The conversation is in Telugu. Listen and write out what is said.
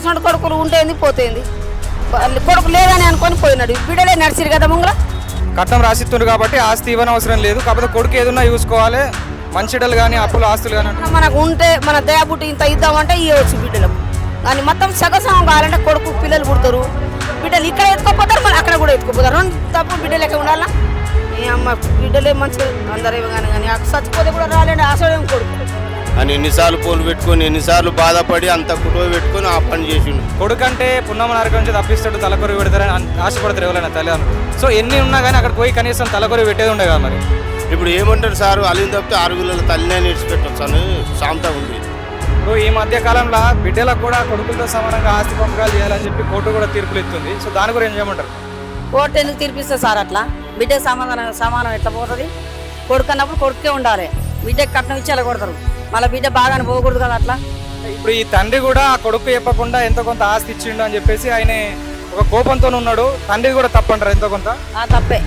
అసలు కొడుకులు ఉంటేంది పోతేంది కొడుకు లేదని అనుకొని పోయినాడు బిడ్డలే నడిచిరు కదా ముంగల కట్నం రాసిస్తుండ్రు కాబట్టి ఆస్తి ఇవ్వని అవసరం లేదు, కాకపోతే కొడుకు ఏదన్నా చూసుకోవాలి, మంచిడలు కానీ అప్పులు ఆస్తులు కానీ మనకు ఉంటే మన దయాబుట్టి ఇంత ఇద్దామంటే ఇవ్వచ్చు బిడ్డలకు కానీ మొత్తం సగసం కావాలంటే కొడుకు పిల్లలు పుడతారు బిడ్డలు ఇక్కడ ఎత్తుకోపోతారు మళ్ళీ అక్కడ కూడా ఎత్తుకోపోతారు రెండు తప్పు బిడ్డలు ఎక్కడ ఉండాలా ఏ అమ్మ బిడ్డలే మంచిగా అందరేమో కానీ కానీ చచ్చిపోతే కూడా రాలేండి ఆశయం కొడుకు అని ఎన్నిసార్లు ఫోన్లు పెట్టుకొని ఎన్నిసార్లు బాధపడి అంత కుటుంబ పెట్టుకొని ఆ పని చేసిండు. కొడుకు అంటే పున్నమ నరకం నుంచి తప్పిస్తాడు, తలకొరి పెడతారని ఆశపడతారు ఎవరైనా తల్లిదండ్రులు. సో ఎన్ని ఉన్నా కానీ అక్కడ పోయి కనీసం తలకొరి పెట్టేది ఉండే కదా మరి. ఇప్పుడు ఏమంటారు సారు అలిని తప్పితే 6 పిల్లల తల్లినే నిడిచిపెట్టచ్చు అని సామెత ఉంది. ఇప్పుడు ఈ మధ్య కాలంలో బిడ్డలకు కూడా కొడుకులతో సమానంగా ఆస్తి పంపకాలు చేయాలని చెప్పి కోర్టు కూడా తీర్పులు ఇస్తుంది. సో దాని గురించి ఏం చేయమంటారు? కోర్టు ఎందుకు తీర్పిస్తుంది సార్ అట్లా బిడ్డ సమానం ఎట్లా పోతుంది కొడుకు అన్నప్పుడు కొడుకే ఉండాలి బిడ్డకి కట్నం ఇచ్చి అలా కొడతారు మళ్ళీ బిడ్డ బాగానే పోకూడదు కదా అట్లా ఇప్పుడు ఈ తండ్రి కూడా ఆ కొడుకు చెప్పకుండా ఎంతో కొంత ఆస్తి ఇచ్చిండు అని చెప్పేసి ఆయన ఒక కోపంతో ఉన్నాడు. తండ్రి కూడా తప్పంటారు ఎంతో కొంత తప్పే